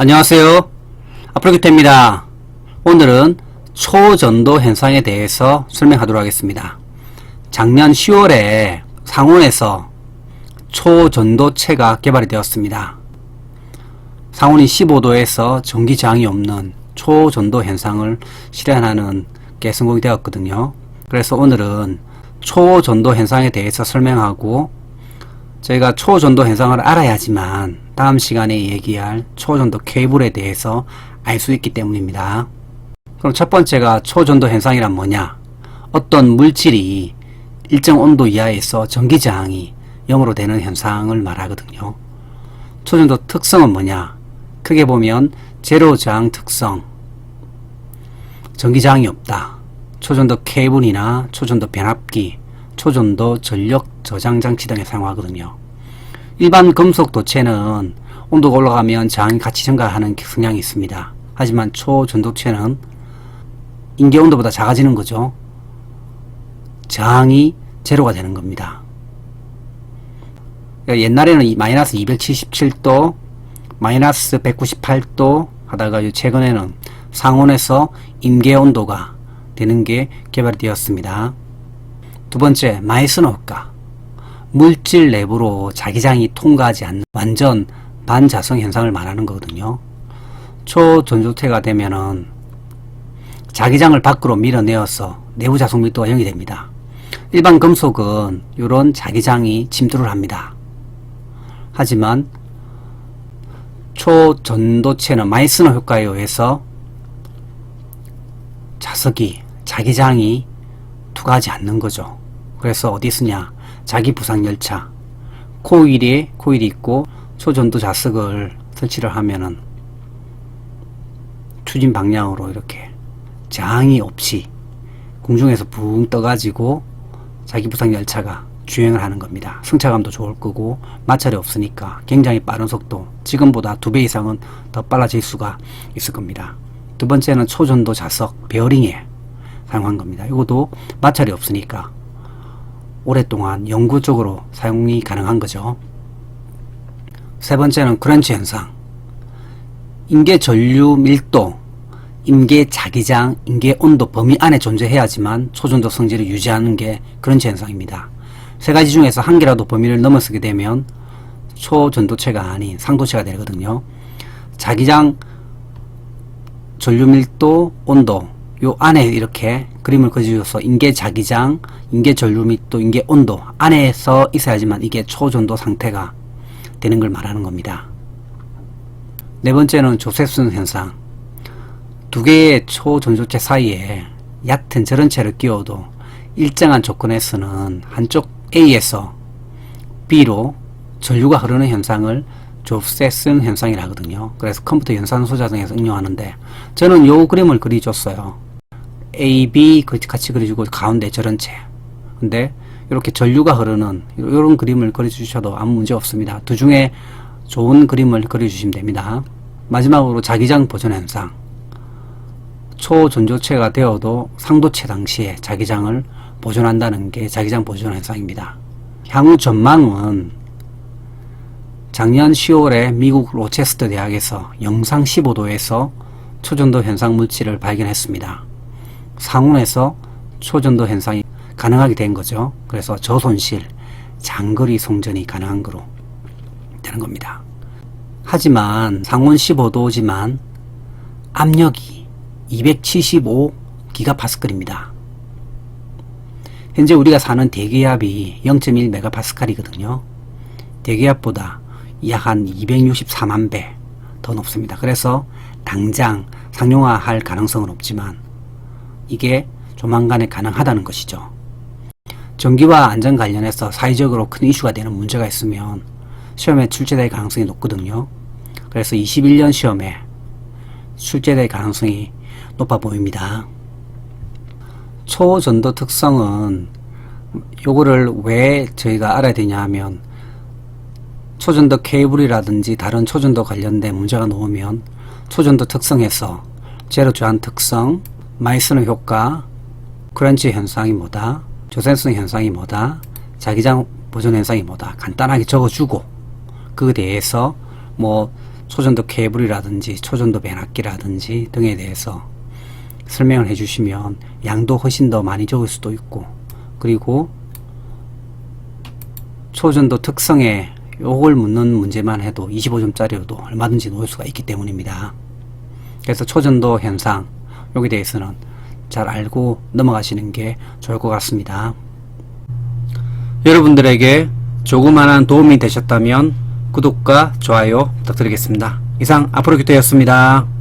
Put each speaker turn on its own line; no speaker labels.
안녕하세요. 앞으로규태입니다. 오늘은 초전도 현상에 대해서 설명하도록 하겠습니다. 작년 10월에 상온에서 초전도체가 개발이 되었습니다. 상온이 15도에서 전기 저항이 없는 초전도 현상을 실현하는 게 성공이 되었거든요. 그래서 오늘은 초전도 현상에 대해서 설명하고, 저희가 초전도 현상을 알아야지만 다음 시간에 얘기할 초전도 케이블에 대해서 알 수 있기 때문입니다. 그럼 첫 번째가 초전도 현상이란 뭐냐? 어떤 물질이 일정 온도 이하에서 전기 저항이 0으로 되는 현상을 말하거든요. 초전도 특성은 뭐냐? 크게 보면 제로 저항 특성, 전기 저항이 없다, 초전도 케이블이나 초전도 변압기, 초전도 전력 저장 장치 등에 사용하거든요. 일반 금속 도체는 온도가 올라가면 저항이 같이 증가하는 성향이 있습니다. 하지만 초전도체는 인계 온도보다 작아지는 거죠. 저항이 제로가 되는 겁니다. 옛날에는 마이너스 277도, 마이너스 198도 하다가 최근에는 상온에서 임계 온도가 되는 게 개발이 되었습니다. 두 번째, 마이스너 효과. 물질 내부로 자기장이 통과하지 않는 완전 반자성 현상을 말하는 거거든요. 초전도체가 되면은 자기장을 밖으로 밀어내어서 내부 자속 밀도가 0이 됩니다. 일반 금속은 이런 자기장이 침투를 합니다. 하지만 초전도체는 마이스너 효과에 의해서 자기장이 투과하지 않는 거죠. 그래서 어디 쓰냐? 자기 부상 열차, 코일이 있고 초전도 자석을 설치를 하면은 추진 방향으로 이렇게 저항이 없이 공중에서 붕 떠가지고 자기 부상 열차가 주행을 하는 겁니다. 승차감도 좋을 거고 마찰이 없으니까 굉장히 빠른 속도, 지금보다 2배 이상은 더 빨라질 수가 있을 겁니다. 두 번째는 초전도 자석 베어링에 사용한 겁니다. 이것도 마찰이 없으니까 오랫동안 영구적으로 사용이 가능한 거죠. 세 번째는 크런치 현상. 임계 전류 밀도, 임계 자기장, 임계 온도 범위 안에 존재해야지만 초전도 성질을 유지하는 게 크런치 현상입니다. 세 가지 중에서 한 개라도 범위를 넘어서게 되면 초전도체가 아닌 상도체가 되거든요. 자기장, 전류 밀도, 온도, 요 안에 이렇게 그림을 그려줘서 임계 자기장, 임계 전류 밀도, 임계 온도 안에서 있어야지만 이게 초전도 상태가 되는 걸 말하는 겁니다. 네 번째는 조셉슨 현상. 두 개의 초전도체 사이에 얕은 절연체를 끼워도 일정한 조건에서는 한쪽 A에서 B로 전류가 흐르는 현상을 조셉슨 현상이라 하거든요. 그래서 컴퓨터 연산 소자 등에서 응용하는데, 저는 요 그림을 그려줬어요. A, B 같이 그려주고 가운데 절연체. 근데 이렇게 전류가 흐르는 이런 그림을 그려주셔도 아무 문제 없습니다. 두 중에 좋은 그림을 그려주시면 됩니다. 마지막으로 자기장 보존 현상. 초전도체가 되어도 상도체 당시에 자기장을 보존한다는 게 자기장 보존 현상입니다. 향후 전망은 작년 10월에 미국 로체스터 대학에서 영상 15도에서 초전도 현상 물질을 발견했습니다. 상온에서 초전도 현상이 가능하게 된 거죠. 그래서 저손실, 장거리 송전이 가능한 거로 되는 겁니다. 하지만 상온 15도지만 압력이 275기가파스칼입니다. 현재 우리가 사는 대기압이 0.1메가파스칼이거든요. 대기압보다 약 한 264만 배 더 높습니다. 그래서 당장 상용화할 가능성은 없지만 이게 조만간에 가능하다는 것이죠. 전기와 안전 관련해서 사회적으로 큰 이슈가 되는 문제가 있으면 시험에 출제될 가능성이 높거든요. 그래서 21년 시험에 출제될 가능성이 높아 보입니다. 초전도 특성은 요거를 왜 저희가 알아야 되냐 하면, 초전도 케이블이라든지 다른 초전도 관련된 문제가 나오면 초전도 특성에서 제로 저항 특성, 마이스너 효과, 크런치 현상이 뭐다, 조셉슨 현상이 뭐다, 자기장 보존 현상이 뭐다 간단하게 적어주고, 그에 대해서 뭐 초전도 케이블이라든지 초전도 변압기라든지 등에 대해서 설명을 해주시면 양도 훨씬 더 많이 적을 수도 있고, 그리고 초전도 특성에 요걸 묻는 문제만 해도 25점짜리로도 얼마든지 놓을 수가 있기 때문입니다. 그래서 초전도 현상 여기에 대해서는 잘 알고 넘어가시는 게 좋을 것 같습니다. 여러분들에게 조그마한 도움이 되셨다면 구독과 좋아요 부탁드리겠습니다. 이상 앞으로규태였습니다.